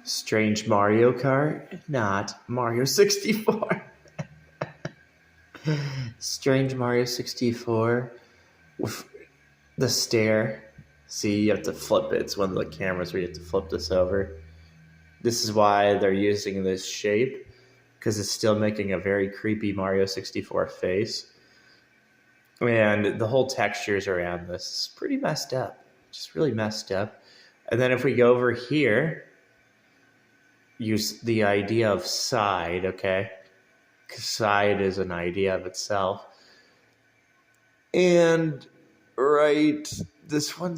Strange Mario Kart, not Mario 64. Strange Mario 64 with the stair. See, you have to flip it. It's one of the cameras where you have to flip this over. This is why they're using this shape, because it's still making a very creepy Mario 64 face. And the whole textures around this is pretty messed up. Just really messed up. And then if we go over here, use the idea of side, okay? Because side is an idea of itself. And right, this one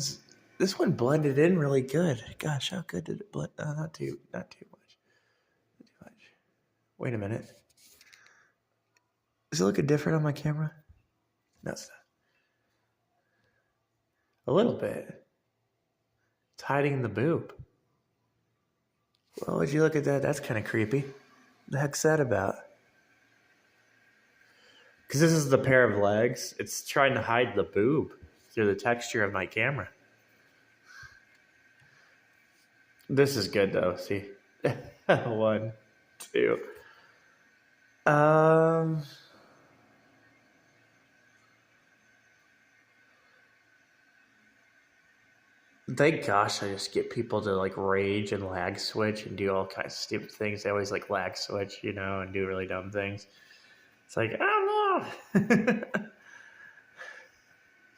blended in really good. Gosh, how good did it blend? Not too much. Not too much. Wait a minute. Is it looking different on my camera? No, it's not. A little bit. It's hiding the boob. Well, would you look at that? That's kind of creepy. The heck's that about? Because this is the pair of legs. It's trying to hide the boob through the texture of my camera. This is good though. See, 1, 2. Thank gosh I just get people to like rage and lag switch and do all kinds of stupid things. They always like lag switch, and do really dumb things. It's like, I don't know.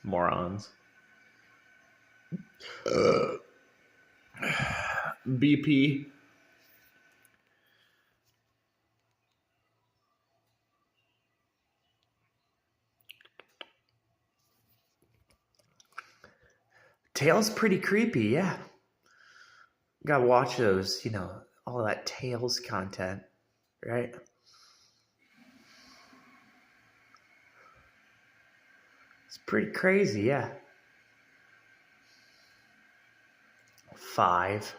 Morons. BP. Tails pretty creepy, yeah. Gotta watch those, all that Tails content, right? It's pretty crazy, yeah. 5.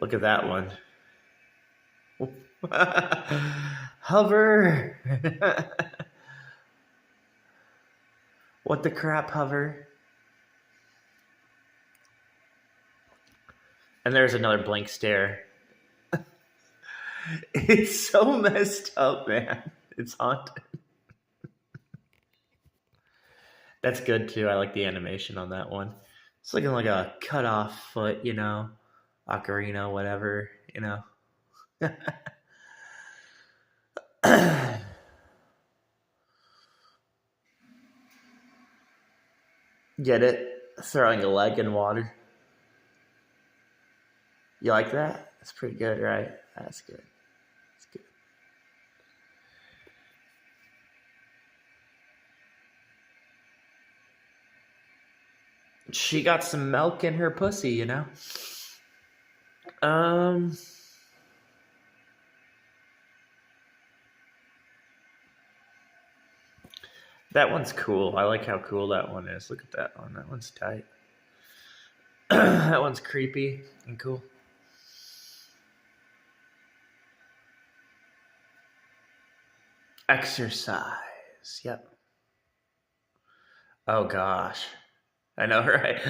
Look at that one. Hover. What the crap, Hover? And there's another blank stare. It's so messed up, man. It's haunted. That's good too. I like the animation on that one. It's looking like a cut off foot, ocarina, whatever, Get it? Throwing a leg in water. You like that? That's pretty good, right? That's good. That's good. She got some milk in her pussy, That one's cool. I like how cool that one is. Look at that one. That one's tight. That one's creepy and cool. Exercise. Yep. Oh gosh. I know, right?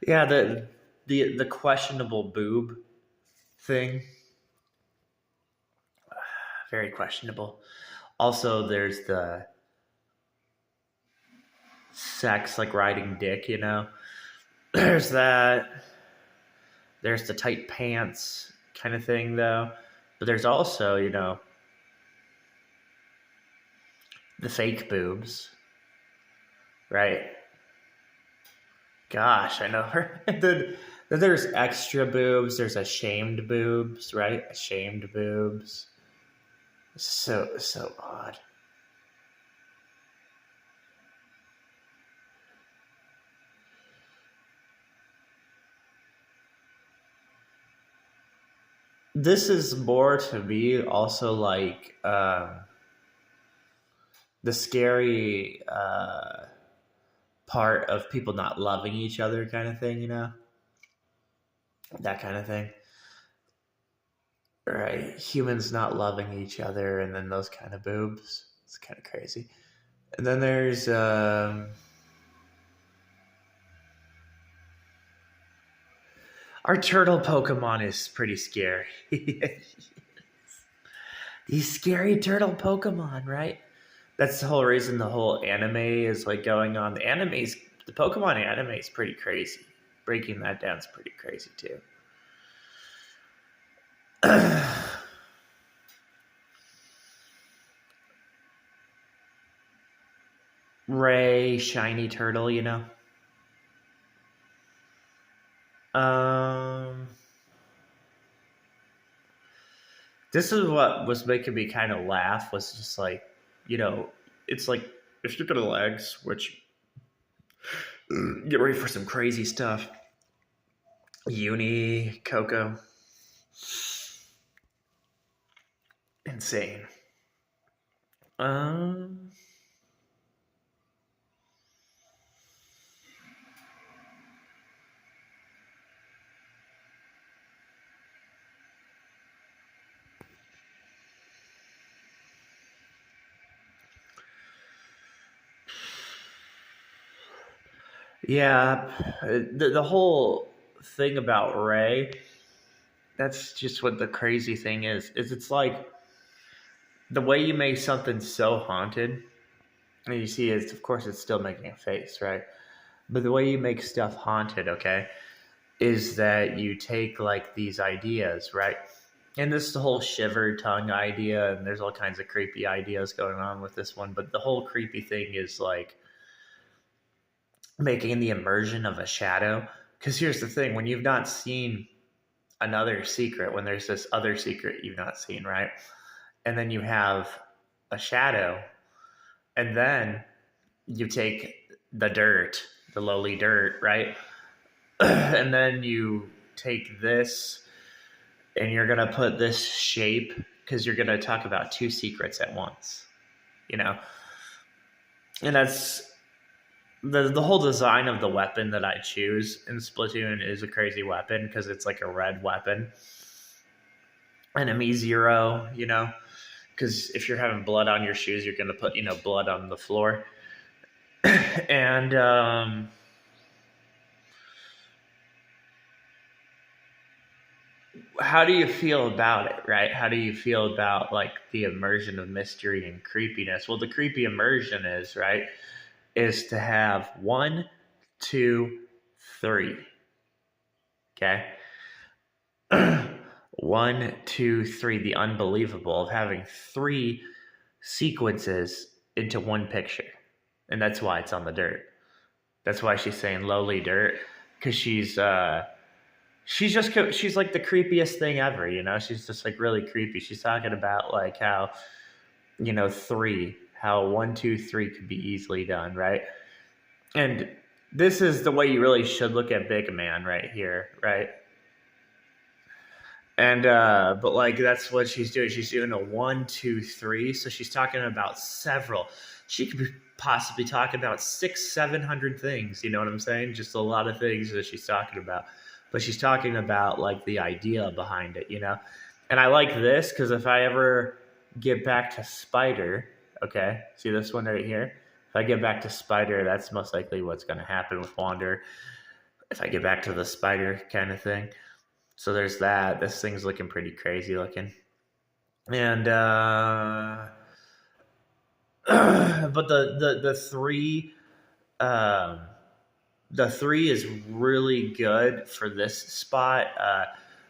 Yeah, the questionable boob thing. Very questionable. Also, there's the sex, like riding dick, There's that. There's the tight pants kind of thing, though. But there's also, the fake boobs. Right? Gosh, I know. Then there's extra boobs. There's ashamed boobs, right? Ashamed boobs. So odd. This is more to me also like the scary part of people not loving each other kind of thing, That kind of thing. right? Humans not loving each other, and then those kind of boobs. It's kind of crazy. And then there's our turtle Pokemon is pretty scary. These scary turtle Pokemon, right? That's the whole reason the whole anime is like going on. The Pokemon anime is pretty crazy. Breaking that down is pretty crazy too. Ray, shiny turtle, you know. This is what was making me kind of laugh. Was just like, it's like if you're gonna lag switch, get ready for some crazy stuff. Uni, Coco, insane. Yeah, the whole thing about Ray, that's just what the crazy thing is it's like the way you make something so haunted, and you see is, of course, it's still making a face, right? But the way you make stuff haunted, okay, is that you take like these ideas, right? And this is the whole shiver tongue idea, and there's all kinds of creepy ideas going on with this one, but the whole creepy thing is like making the immersion of a shadow. Because here's the thing, when you've not seen another secret, when there's this other secret you've not seen, right? And then you have a shadow, and then you take the dirt, the lowly dirt, right? And then you take this and you're going to put this shape, because you're going to talk about two secrets at once, And that's the whole design of the weapon that I choose in Splatoon is a crazy weapon, because it's like a red weapon. Enemy 0, because if you're having blood on your shoes, you're going to put, blood on the floor. And how do you feel about it, right? How do you feel about like the immersion of mystery and creepiness? Well, the creepy immersion is to have 1, 2, 3. Okay. 1, 2, 3. The unbelievable of having 3 sequences into one picture. And that's why it's on the dirt. That's why she's saying lowly dirt, because she's like the creepiest thing ever, She's just like really creepy. She's talking about like how, 3, how 1, 2, 3 could be easily done, right? And this is the way you really should look at Big Man right here, right? And but like that's what she's doing. She's doing a 1, 2, 3. So she's talking about several. She could be possibly talking about 600-700 things. You know what I'm saying? Just a lot of things that she's talking about. But she's talking about like the idea behind it, And I like this because if I ever get back to Spider, okay, see this one right here? If I get back to Spider, that's most likely what's going to happen with Wander. If I get back to the Spider kind of thing. So there's that. This thing's looking pretty crazy looking. And but the 3 the 3 is really good for this spot.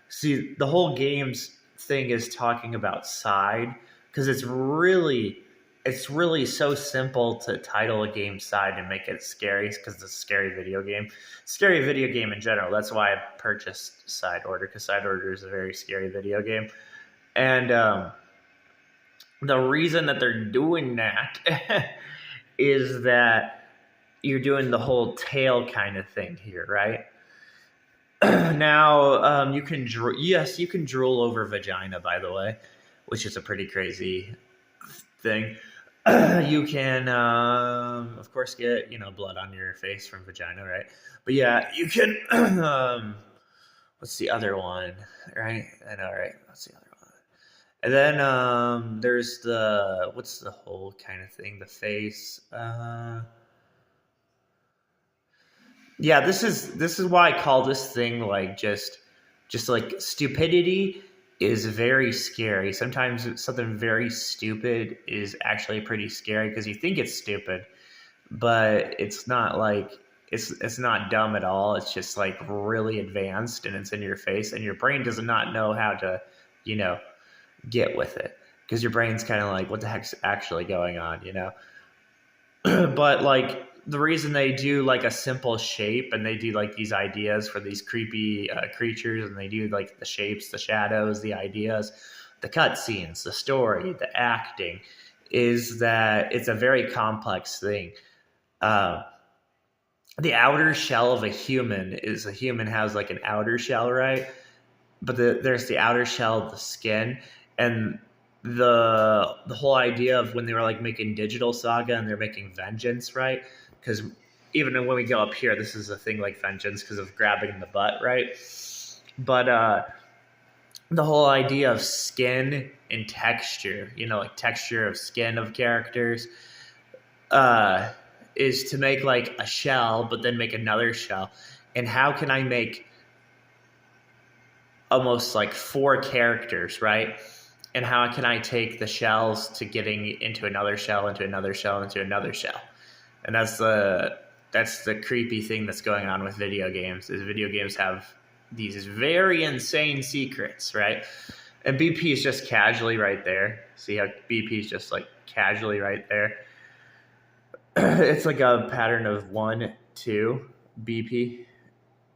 See, the whole game's thing is talking about side, because it's really so simple to title a game Side and make it scary, because it's a scary video game in general. That's why I purchased Side Order, because Side Order is a very scary video game. And the reason that they're doing that is that you're doing the whole tail kind of thing here, right? Now, you can drool over vagina, by the way, which is a pretty crazy thing. You can, of course, get, blood on your face from vagina, right? But yeah, you can, what's the other one, right? I know, right? What's the other one? And then there's the what's the whole kind of thing? The face. Yeah, this is why I call this thing like just like stupidity is very scary. Sometimes something very stupid is actually pretty scary because you think it's stupid, but it's not like it's not dumb at all. It's just like really advanced and it's in your face and your brain does not know how to, you know, get with it because your brain's kind of like what the heck's actually going on, you know? But like the reason they do like a simple shape and they do like these ideas for these creepy creatures and they do like the shapes, the shadows, the ideas, the cutscenes, the story, the acting, is that it's a very complex thing. Uh, the outer shell of a human has like an outer shell, right? But there's the outer shell of the skin, and the whole idea of when they were like making Digital Saga and they're making Vengeance, right? Because even when we go up here, this is a thing like Vengeance because of grabbing the butt, right? But the whole idea of skin and texture, you know, like texture of skin of characters, uh, is to make like a shell, but then make another shell. And how can I make almost like four characters, right? And how can I take the shells to getting into another shell, into another shell, into another shell? And that's the creepy thing that's going on with video games. Is video games have these very insane secrets, right? And BP is just casually right there. See how BP is just like casually right there. It's like a pattern of 1, 2 BP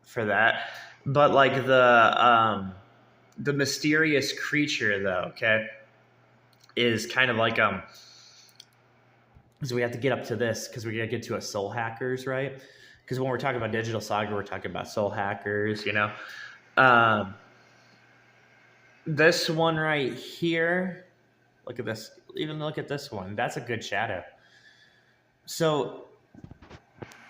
for that. But like the mysterious creature though, okay, is kind of like so we have to get up to this because we gotta get to a soul hackers, right? Because when we're talking about Digital Saga, we're talking about soul hackers, you know. Um, this one right here, look at this. Even look at this one. That's a good shadow. So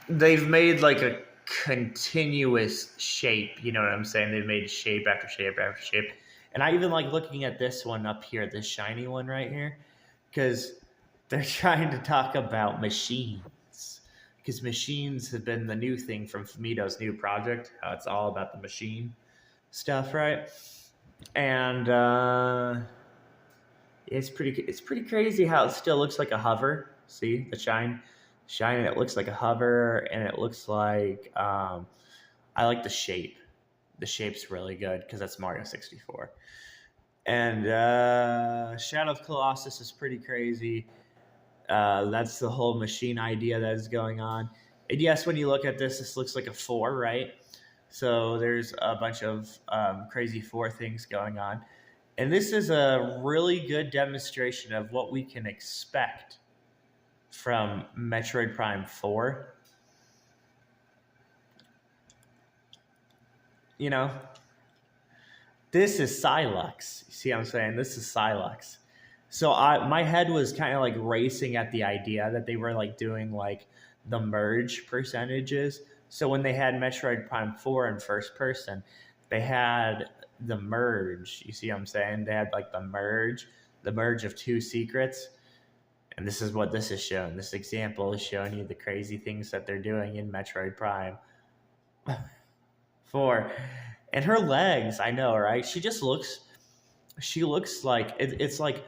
they've made like a continuous shape. You know what I'm saying? They've made shape after shape after shape. And I even like looking at this one up here, this shiny one right here, because they're trying to talk about machines. Because machines have been the new thing from Fumito's new project. How it's all about the machine stuff, right? And it's pretty crazy how it still looks like a hover. See the shine, and it looks like a hover, and it looks like I like the shape. The shape's really good because that's Mario 64. And Shadow of Colossus is pretty crazy. That's the whole machine idea that is going on. And yes, when you look at this looks like a 4, right? So there's a bunch of crazy 4 things going on. And this is a really good demonstration of what we can expect from Metroid Prime 4. You know, this is Silux. You see what I'm saying? This is Silux. So my head was kind of like racing at the idea that they were like doing like the merge percentages. So when they had Metroid Prime 4 in first person, they had the merge. You see what I'm saying? They had like the merge of 2 secrets. And this is what this is showing. This example is showing you the crazy things that they're doing in Metroid Prime 4. And her legs, I know, right? She looks like it's like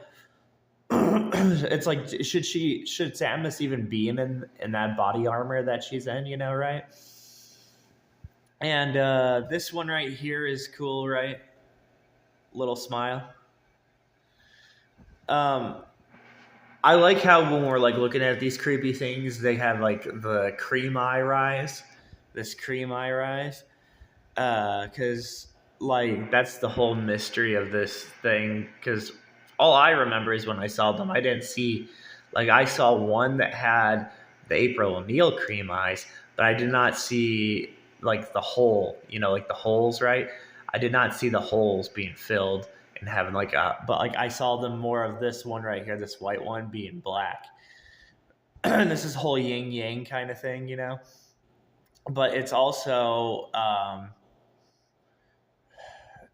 it's like should Samus even be in that body armor that she's in, you know, right? And this one right here is cool, right? Little smile. I like how when we're like looking at these creepy things, they have like the cream eye rise, this cream eye rise, because like that's the whole mystery of this thing. Because all I remember is when I saw them, I didn't see, like I saw one that had the April O'Neil cream eyes, but I did not see like the hole, you know, like the holes, right? I did not see the holes being filled and having like but like I saw them more of this one right here, this white one being black. This is whole yin yang kind of thing, you know. But it's also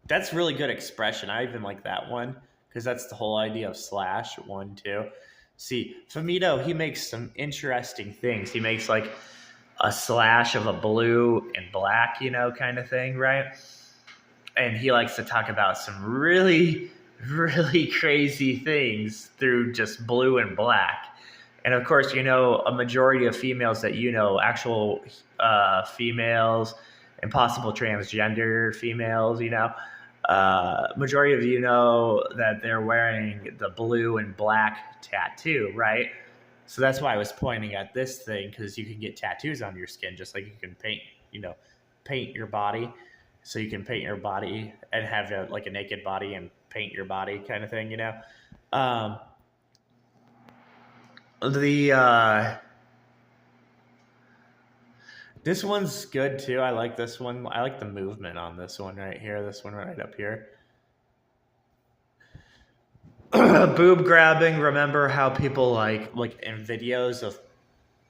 that's really good expression. I even like that one because that's the whole idea of slash 1, 2. See, Famito, he makes some interesting things. He makes like a slash of a blue and black, kind of thing, right? And he likes to talk about some really, really crazy things through just blue and black. And of course, a majority of females that actual females and possible transgender females, majority of that they're wearing the blue and black tattoo, right? So that's why I was pointing at this thing, because you can get tattoos on your skin just like you can paint your body. So you can paint your body and have like a naked body and paint your body kind of thing, This one's good too. I like this one. I like the movement on this one right here. This one right up here. Boob grabbing. Remember how people like in videos of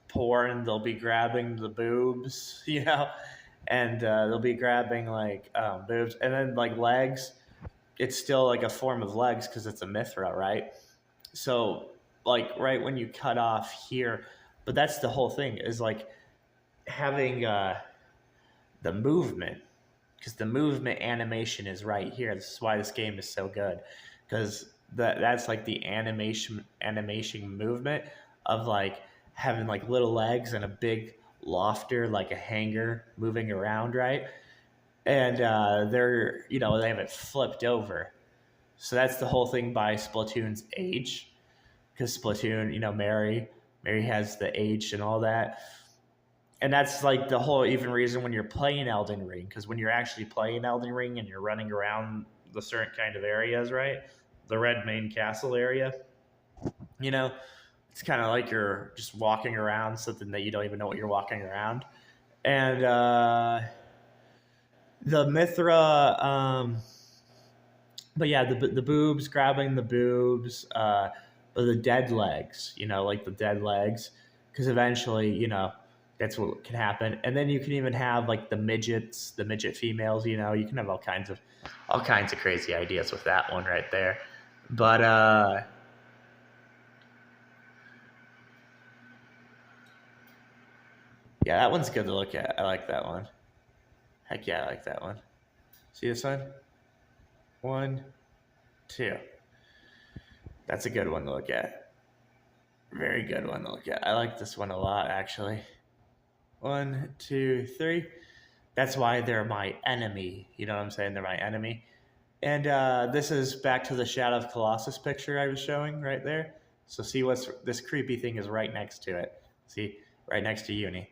porn, they'll be grabbing the boobs, and they'll be grabbing like boobs, and then like legs. It's still like a form of legs because it's a mithra, right? So like right when you cut off here, but that's the whole thing is like having the movement, because the movement animation is right here. This is why this game is so good, because that's like the animation movement of like having like little legs and a big lofter, like a hanger moving around, right? And they're they have it flipped over. So that's the whole thing by Splatoon's age, because Splatoon, Mary has the age and all that. And that's like the whole even reason when you're playing Elden Ring, because when you're actually playing Elden Ring and you're running around the certain kind of areas, right? The red main castle area, it's kind of like you're just walking around something that you don't even know what you're walking around. And the Mithra, but yeah, the boobs, grabbing the boobs, the dead legs, like the dead legs, because eventually, that's what can happen. And then you can even have like the midget females, you can have all kinds of crazy ideas with that one right there. But yeah, that one's good to look at. I like that one. Heck yeah, I like that one. See this one? 1, 2. That's a good one to look at. Very good one to look at. I like this one a lot, actually. 1, 2, 3. That's why they're my enemy. You know what I'm saying? They're my enemy. And this is back to the Shadow of Colossus picture I was showing right there. So see what's this creepy thing is right next to it. See? Right next to Uni.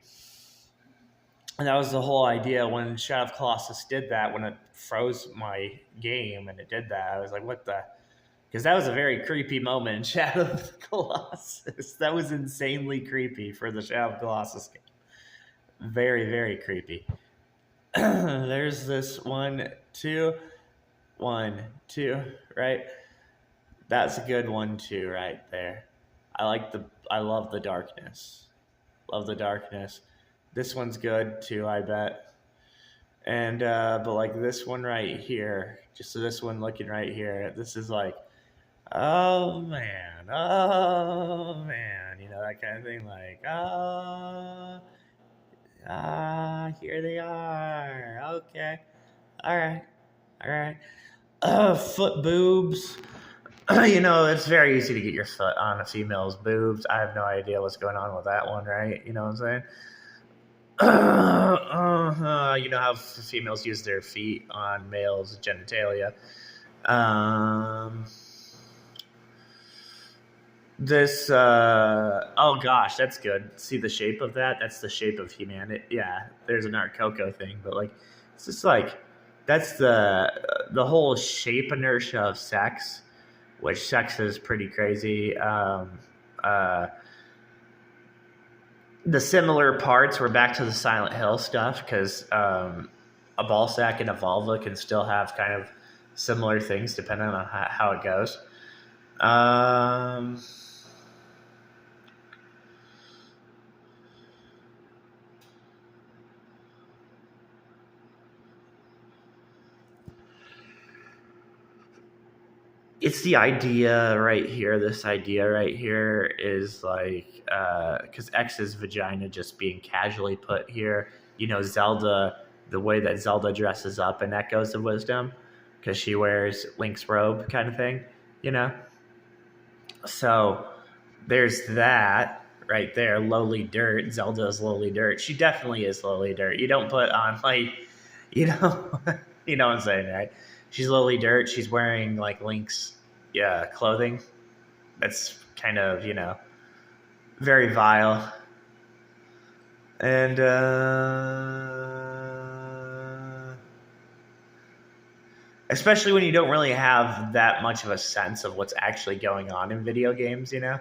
And that was the whole idea when Shadow of Colossus did that, when it froze my game and it did that. I was like, what the? Because that was a very creepy moment in Shadow of the Colossus. That was insanely creepy for the Shadow of Colossus game. Very, very creepy. There's this 1, 2, 1, 2, right? That's a good 1, 2 right there. I love the darkness. Love the darkness. This one's good too, I bet. And but like this one right here, just so this one looking right here, this is like, oh man, that kind of thing. Like, here they are. Okay, all right. Foot boobs. It's very easy to get your foot on a female's boobs. I have no idea what's going on with that one, right? You know what I'm saying? You know how females use their feet on males' genitalia. This, oh gosh, that's good. See the shape of that? That's the shape of humanity. Yeah, there's an Art Coco thing, but like, it's just like, that's the whole shape inertia of sex, which sex is pretty crazy. The similar parts were back to the Silent Hill stuff, because a ball sack and a vulva can still have kind of similar things depending on how it goes. it's the idea right here. This idea right here is like, because X's vagina just being casually put here. Zelda, the way that Zelda dresses up in Echoes of Wisdom, because she wears Link's robe kind of thing, you know? So there's that right there. Lowly dirt. Zelda is lowly dirt. She definitely is lowly dirt. You don't put on, like, you know, you know what I'm saying, right? She's lowly dirt. She's wearing, like, Link's clothing. That's kind of, very vile. And, especially when you don't really have that much of a sense of what's actually going on in video games, And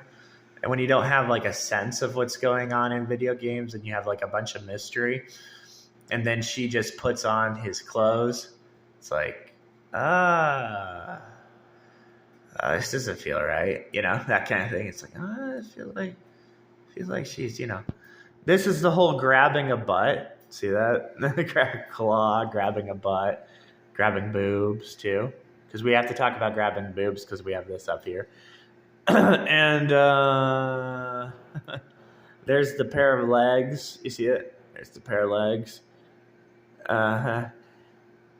when you don't have, like, a sense of what's going on in video games and you have, like, a bunch of mystery, and then she just puts on his clothes, it's like, this doesn't feel right, that kind of thing. It's like, I feel like she's, this is the whole grabbing a butt. See that? Claw, grabbing a butt, grabbing boobs too, because we have to talk about grabbing boobs because we have this up here. And there's the pair of legs. You see it? There's the pair of legs.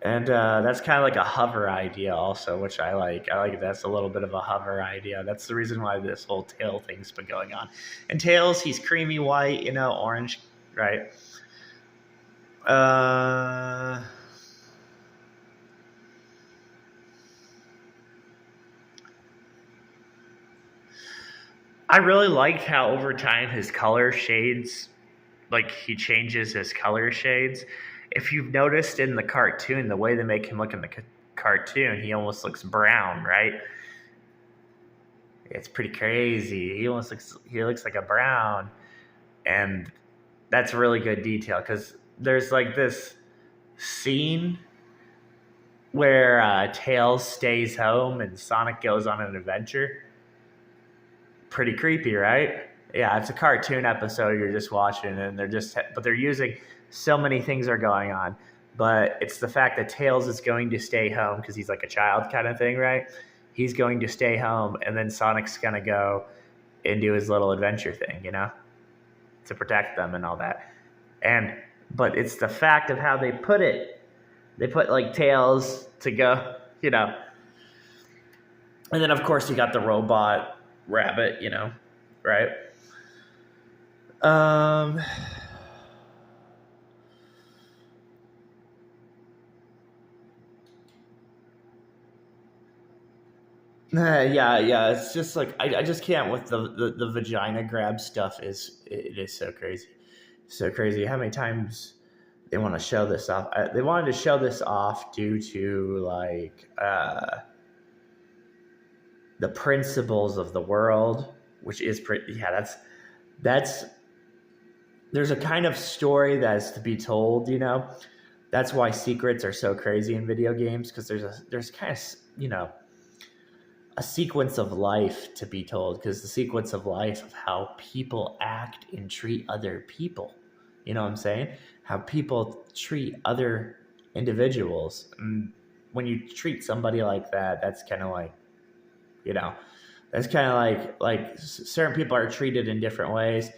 And that's kind of like a hover idea also, which I like. I like that's a little bit of a hover idea. That's the reason why this whole tail thing's been going on. And Tails, he's creamy white, orange, right? I really like how over time his color shades, like he changes his color shades. If you've noticed in the cartoon, the way they make him look in the cartoon, he almost looks brown, right? It's pretty crazy. He looks like a brown, and that's really good detail because there's like this scene where Tails stays home and Sonic goes on an adventure. Pretty creepy, right? Yeah, it's a cartoon episode you're just watching, and they're using so many things are going on, but it's the fact that Tails is going to stay home because he's like a child kind of thing, right? He's going to stay home, and then Sonic's gonna go and do his little adventure thing, to protect them and all that. But it's the fact of how they put it. They put like Tails to go, and then of course you got the robot rabbit, right? Yeah. It's just like I just can't with the vagina grab stuff. It is so crazy, so crazy. How many times they want to show this off? They wanted to show this off due to like the principles of the world, which is pretty. Yeah, that's. There's a kind of story that's to be told. That's why secrets are so crazy in video games because there's kind of a sequence of life to be told, because the sequence of life of how people act and treat other people, you know what I'm saying? How people treat other individuals. And when you treat somebody like that, that's kind of like, that's kind of like certain people are treated in different ways,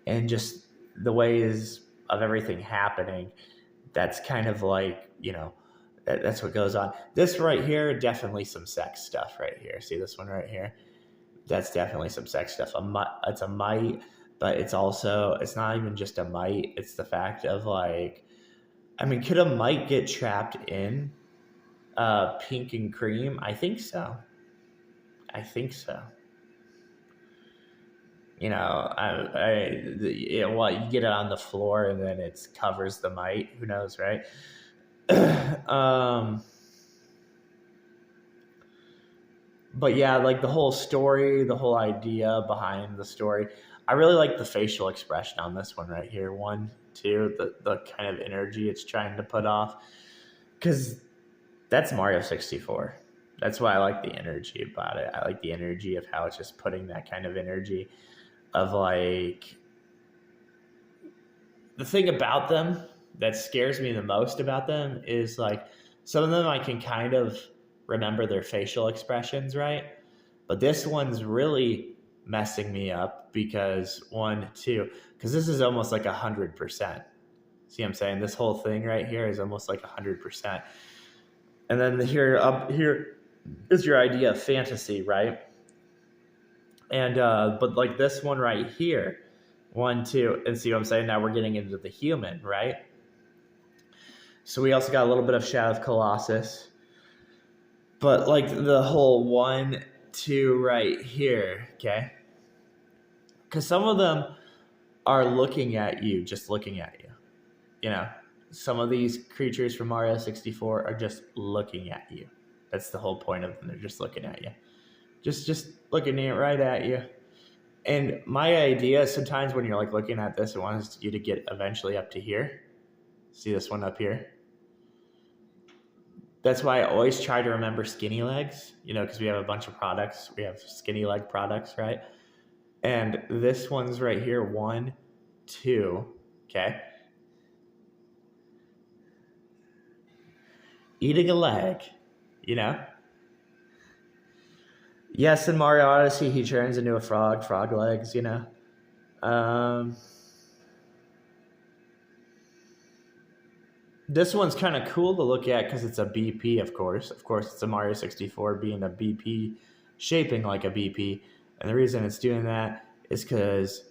and just the ways of everything happening, that's kind of like, that's what goes on. This right here, definitely some sex stuff right here. See this one right here? That's definitely some sex stuff. It's a mite, but it's not even just a mite. It's the fact of like, could a mite get trapped in pink and cream? I think so. You get it on the floor and then it covers the mite. Who knows, right? But yeah, like the whole story, the whole idea behind the story, I really like the facial expression on this one right here. 1, 2, the kind of energy it's trying to put off, because that's Mario 64. That's why I like the energy about it. I like the energy of how it's just putting that kind of energy of like, the thing about them that scares me the most about them is like some of them I can kind of remember their facial expressions, right? But this one's really messing me up because because this is almost like 100%. See what I'm saying? This whole thing right here is almost like 100%. And then here up here is your idea of fantasy, right? And but like this one right here, 1, 2, and see what I'm saying? Now we're getting into the human, right? So we also got a little bit of Shadow of Colossus. But like the whole 1, 2 right here, okay? Because some of them are looking at you, just looking at you. You know, some of these creatures from Mario 64 are just looking at you. That's the whole point of them. They're just looking at you. Just looking right at you. And my idea is sometimes when you're like looking at this, it wants you to get eventually up to here. See this one up here? That's why I always try to remember skinny legs, because we have a bunch of products. We have skinny leg products, right? And this one's right here, 1, 2, okay? Eating a leg, Yes, in Mario Odyssey, he turns into a frog legs, This one's kind of cool to look at because it's a BP, of course. Of course, it's a Mario 64 being a BP, shaping like a BP. And the reason it's doing that is because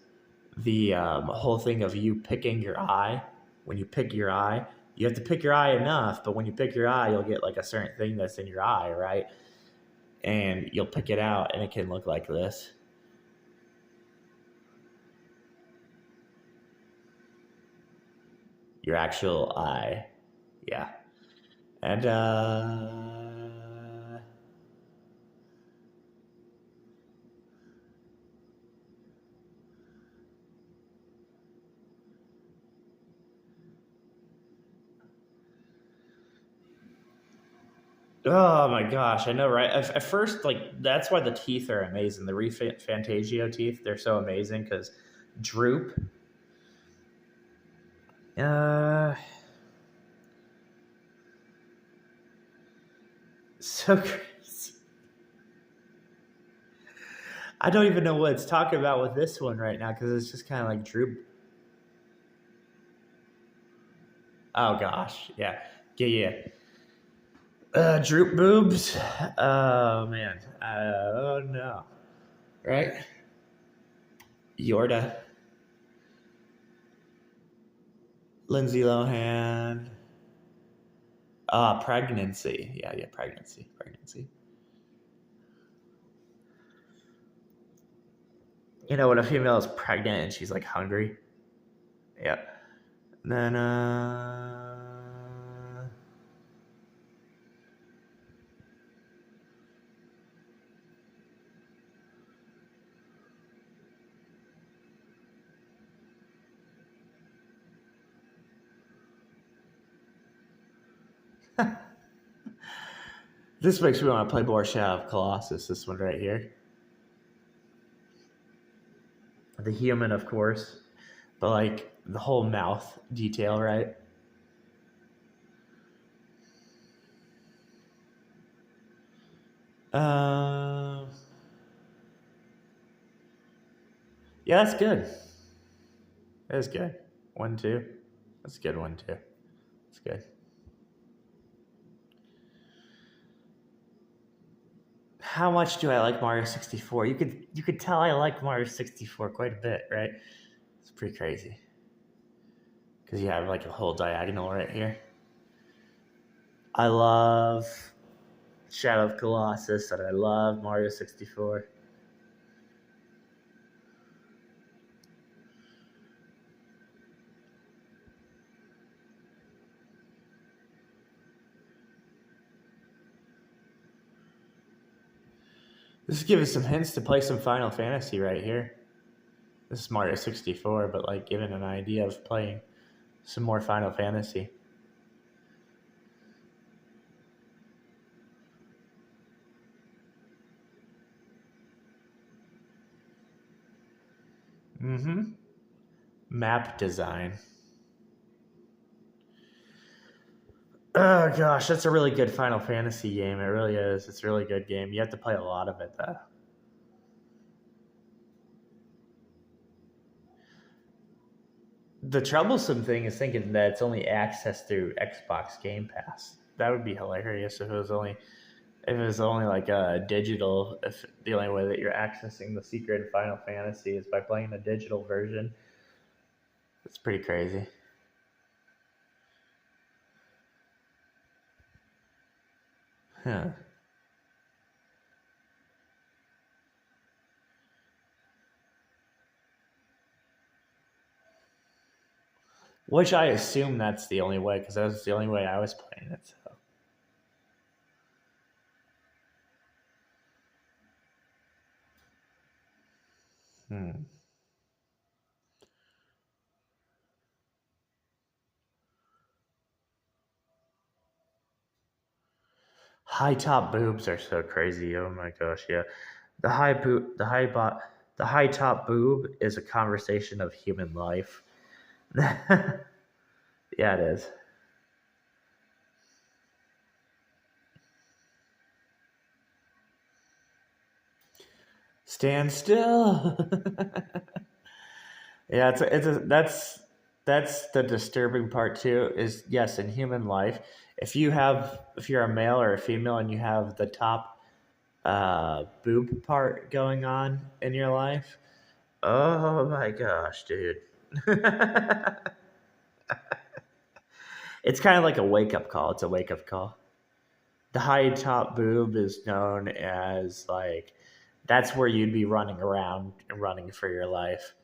the whole thing of you picking your eye, when you pick your eye, you have to pick your eye enough, but when you pick your eye, you'll get like a certain thing that's in your eye, right? And you'll pick it out and it can look like this. Your actual eye. Yeah. And oh my gosh, I know, right? At first, like, that's why the teeth are amazing. The Refantagio teeth, they're so amazing because droop. So crazy. I don't even know what it's talking about with this one right now because it's just kind of like droop. Oh gosh, yeah. Droop boobs. Oh man. Oh no. Right? Yorda. Lindsay Lohan. Pregnancy. Yeah, pregnancy. When a female is pregnant and she's like hungry. Yeah. And then this makes me want to play more Shadow of Colossus, this one right here. The human, of course, but like the whole mouth detail, right? Yeah, that's good. That's good. 1, 2. That's a good 1, 2. That's good. How much do I like Mario 64? You could tell I like Mario 64 quite a bit, right? It's pretty crazy. Because you have like a whole diagonal right here. I love Shadow of Colossus and I love Mario 64. This is giving some hints to play some Final Fantasy right here. This is Mario 64, but like giving an idea of playing some more Final Fantasy. Map design. Oh gosh, that's a really good Final Fantasy game. It really is. It's a really good game. You have to play a lot of it though. The troublesome thing is thinking that it's only accessed through Xbox Game Pass. That would be hilarious if it was only like a digital. If the only way that you're accessing the secret Final Fantasy is by playing a digital version, it's pretty crazy. Huh. Which I assume that's the only way because that was the only way I was playing it. So. Hmm. High top boobs are so crazy. Oh my gosh, yeah. The high boob, the high top boob is a conversation of human life. Yeah, it is. Stand still. Yeah, that's the disturbing part too. Is yes, in human life, if you're a male or a female and you have the top boob part going on in your life, oh my gosh, dude. It's kind of like a wake up call. It's a wake up call. The high top boob is known as like that's where you'd be running around and running for your life,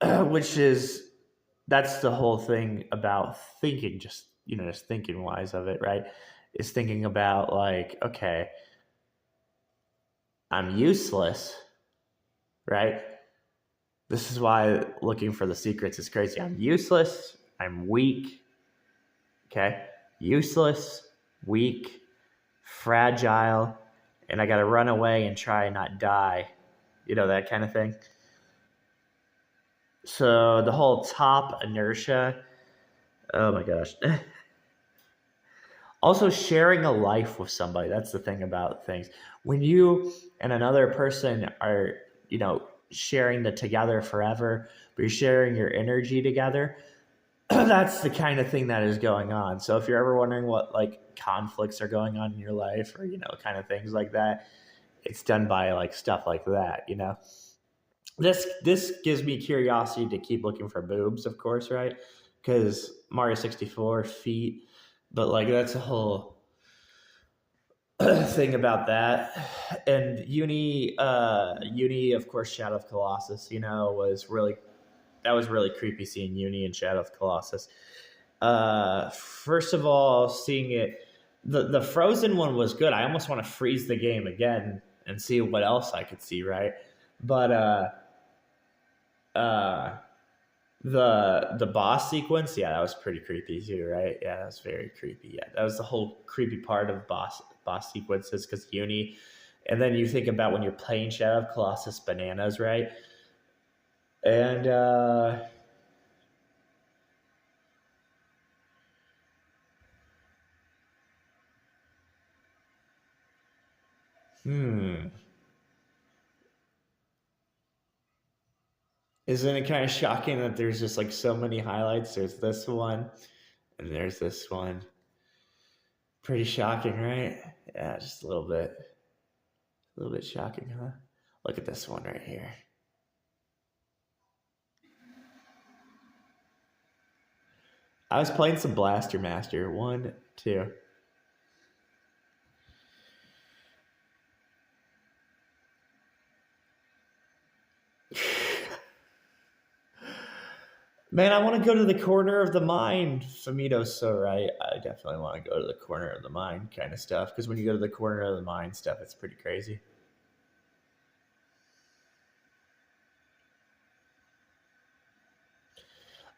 which is that's the whole thing about thinking. Just thinking wise of it, right? Is thinking about like, okay, I'm useless, right? This is why looking for the secrets is crazy. I'm useless. I'm weak. Okay, useless, weak, fragile, and I got to run away and try and not die. That kind of thing. So the whole top inertia, oh my gosh. Also, sharing a life with somebody, that's the thing about things. When you and another person are, sharing the together forever, but you're sharing your energy together, that's the kind of thing that is going on. So if you're ever wondering what like conflicts are going on in your life or kind of things like that, it's done by like stuff like that. This gives me curiosity to keep looking for boobs, of course, right? Because Mario 64 feet, but like that's a whole thing about that. And Uni, of course, Shadow of Colossus, was really creepy seeing Uni and Shadow of Colossus. First of all, seeing it, the Frozen one was good. I almost want to freeze the game again and see what else I could see, right? But uh, the boss sequence, yeah, that was pretty creepy too, right? Yeah, that was very creepy. Yeah, that was the whole creepy part of boss sequences because Uni, and then you think about when you're playing Shadow of Colossus bananas, right? And hmm. Isn't it kind of shocking that there's just like so many highlights? There's this one, and there's this one. Pretty shocking, right? Yeah, just a little bit shocking, huh? Look at this one right here. I was playing some Blaster Master. One, two. Man, I want to go to the corner of the mind. Famito's so right. I definitely want to go to the corner of the mind kind of stuff. Because when you go to the corner of the mind stuff, it's pretty crazy.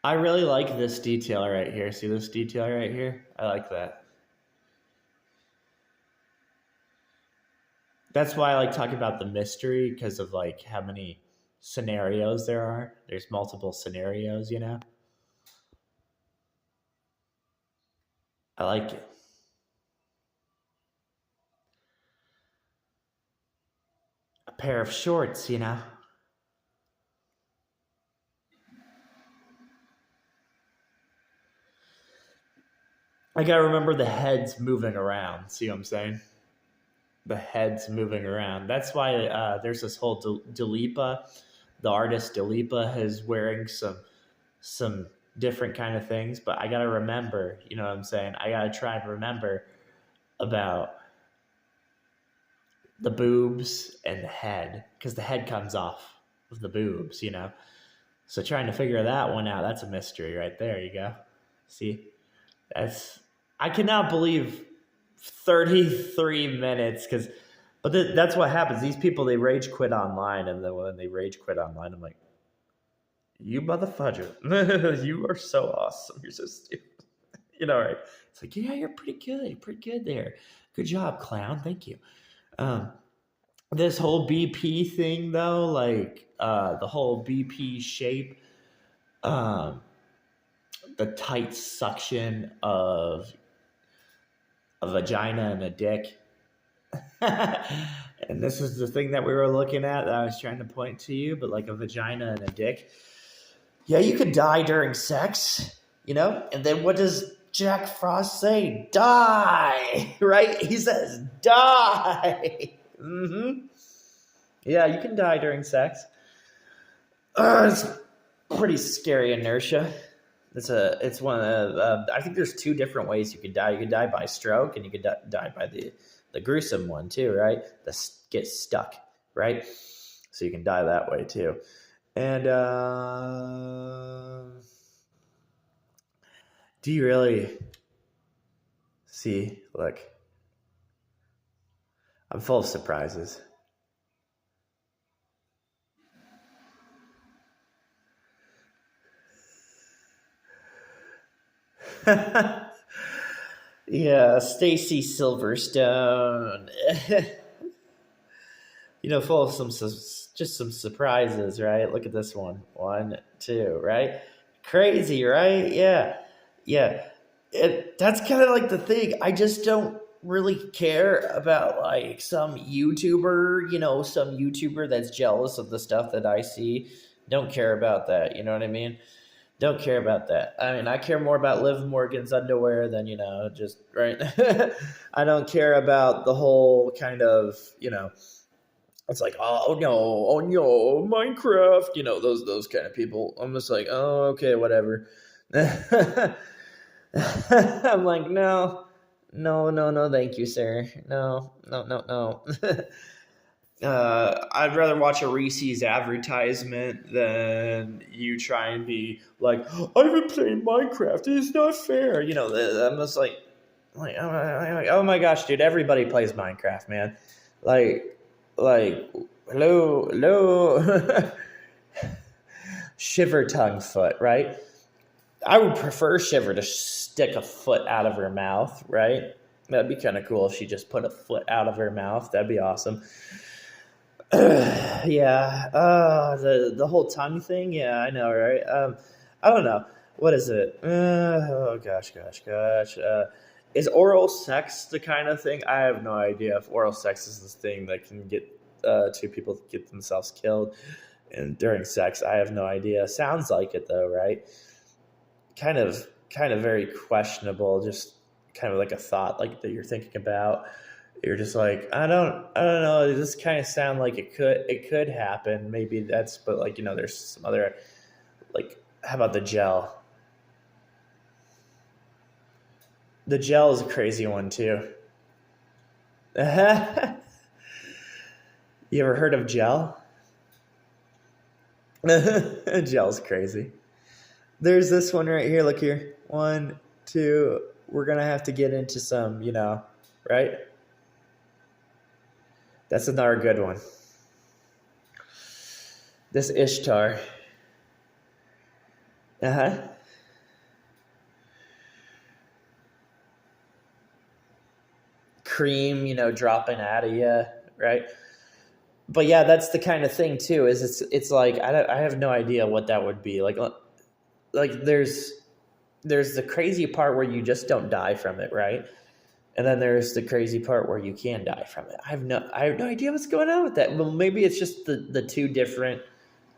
I really like this detail right here. See this detail right here? I like that. That's why I like talking about the mystery because of like how many scenarios there are. There's multiple scenarios. I like it. A pair of shorts, you know. I gotta remember the heads moving around. See what I'm saying? The heads moving around. That's why there's this whole Dalipa, the artist Dalipa, is wearing some different kind of things. But I gotta remember, you know what I'm saying? I gotta try and remember about the boobs and the head because the head comes off of the boobs, you know. So trying to figure that one out, that's a mystery right there. You go. See, that's I cannot believe 33 minutes but that's what happens. These people, they rage quit online, and then when they rage quit online, I'm like, you motherfucker, you are so awesome. You're so stupid. You know, right? It's like, yeah, you're pretty good. You're pretty good there. Good job, clown. Thank you. Um, this whole BP thing, though, like the whole BP shape, um, the tight suction of a vagina and a dick. And this is the thing that we were looking at that I was trying to point to you, but like a vagina and a dick. Yeah, you could die during sex, you know? And then what does Jack Frost say? Die! Right? He says, die! Mm-hmm. Yeah, you can die during sex. It's pretty scary inertia. It's one of the, I think there's two different ways you could die. You could die by stroke, and you could die by the gruesome one too, right? Get stuck, right? So you can die that way too. And do you really see? Look, I'm full of surprises. Yeah, Stacy Silverstone. You know, full of just some surprises, right? Look at this one. 1, 2, right? Crazy, right? Yeah. Yeah. That's kind of like the thing. I just don't really care about like some YouTuber, you know, some YouTuber that's jealous of the stuff that I see. Don't care about that. You know what I mean? Don't care about that. I mean, I care more about Liv Morgan's underwear than, you know, just, right? I don't care about the whole kind of, you know, it's like, oh no, Minecraft, you know, those kind of people. I'm just like, oh, okay, whatever. I'm like, no, thank you, sir. No. I'd rather watch a Reese's advertisement than you try and be like, I've been playing Minecraft. It's not fair. You know, I'm just like, oh my gosh, dude, everybody plays Minecraft, man. Like, hello, Shiver tongue foot, right? I would prefer Shiver to stick a foot out of her mouth, right? That'd be kind of cool if she just put a foot out of her mouth. That'd be awesome. Yeah. The whole tongue thing. Yeah, I know, right? I don't know. What is it? Oh gosh. Is oral sex the kind of thing? I have no idea if oral sex is this thing that can get two people to get themselves killed and during sex. I have no idea. Sounds like it though, right? Kind of very questionable. Just kind of like a thought like that you're thinking about. You're just like, I don't know. This kind of sound like it could happen. Maybe that's, but like, you know, there's some other, like, how about the gel? The gel is a crazy one too. You ever heard of gel? Gel's crazy. There's this one right here. Look here. 1, 2. We're gonna have to get into some, you know, right? That's another good one. This Ishtar. Cream, you know, dropping out of you, right? But yeah, that's the kind of thing too. Is it's like I have no idea what that would be like. There's there's the crazy part where you just don't die from it, right? And then there's the crazy part where you can die from it. I have no idea what's going on with that. Well, maybe it's just the two different,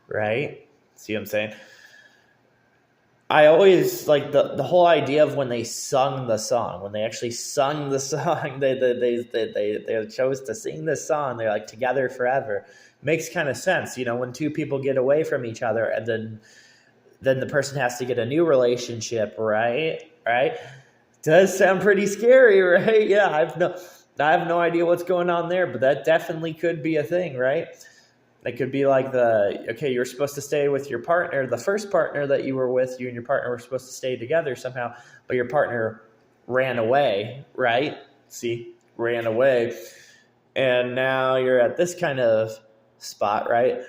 right? See what I'm saying? I always like the whole idea of when they sung the song, when they actually sung the song, they chose to sing this song. They're like together forever. Makes kind of sense, you know, when two people get away from each other and then the person has to get a new relationship, right? Right? Does sound pretty scary, right? Yeah, I have no idea what's going on there, but that definitely could be a thing, right? It could be like you're supposed to stay with your partner, the first partner that you were with, you and your partner were supposed to stay together somehow, but your partner ran away, right? See, ran away. And now you're at this kind of spot, right?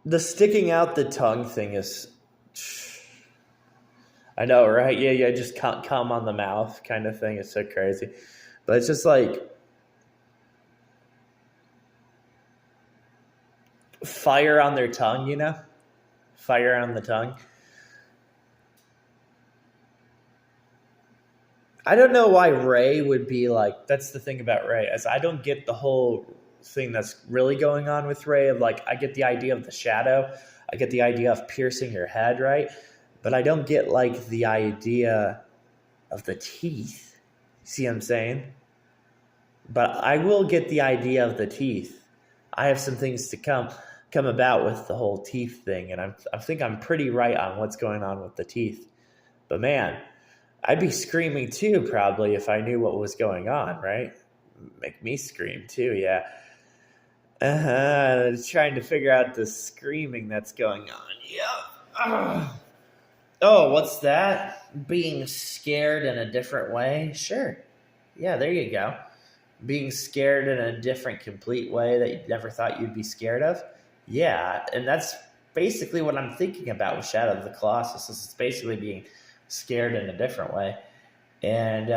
The sticking out the tongue thing is, I know, right? Yeah, just come on the mouth kind of thing. It's so crazy. But it's just like fire on their tongue, you know? Fire on the tongue. I don't know why Ray would be like, that's the thing about Ray, as I don't get the whole thing that's really going on with Ray of like, I get the idea of the shadow. I get the idea of piercing your head, right? But I don't get like the idea of the teeth. See what I'm saying? But I will get the idea of the teeth. I have some things to come about with the whole teeth thing, and I think I'm pretty right on what's going on with the teeth. But man, I'd be screaming too probably if I knew what was going on, right? Make me scream too, yeah. Trying to figure out the screaming that's going on. Yeah. Oh, what's that? Being scared in a different way? Sure. Yeah, there you go. Being scared in a different, complete way that you never thought you'd be scared of? Yeah, and that's basically what I'm thinking about with Shadow of the Colossus. It's basically being scared in a different way. And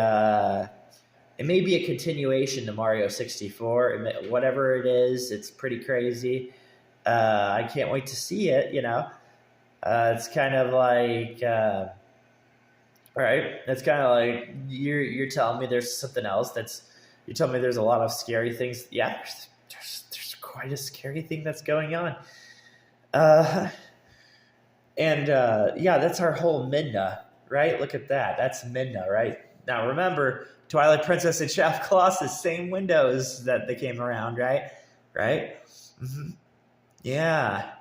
it may be a continuation to Mario 64. Whatever it is, it's pretty crazy. I can't wait to see it, you know. It's kind of like, right? It's kind of like you're telling me there's something else you're telling me there's a lot of scary things. Yeah, there's quite a scary thing that's going on. Yeah, that's our whole Midna, right? Look at that. That's Midna, right? Now remember, Twilight Princess and Shadow of Colossus, same windows that they came around, right? Right? Mm-hmm. Yeah.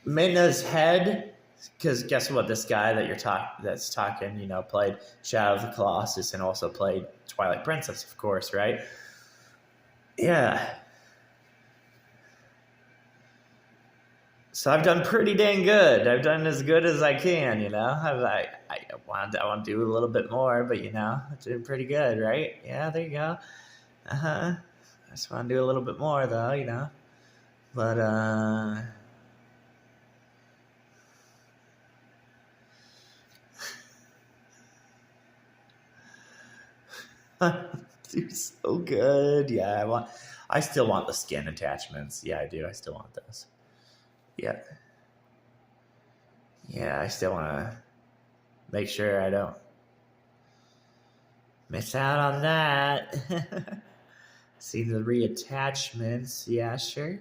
Midna's head, because guess what? This guy that's talking, you know, played Shadow of the Colossus and also played Twilight Princess, of course, right? Yeah. So I've done pretty dang good. I've done as good as I can, you know. I want to do a little bit more, but you know, I'm doing pretty good, right? Yeah, there you go. I just want to do a little bit more, though, you know. But do so good. Yeah, I still want the skin attachments. Yeah, I do. I still want those. Yeah. Yeah, I still want to make sure I don't miss out on that. See the reattachments. Yeah, sure.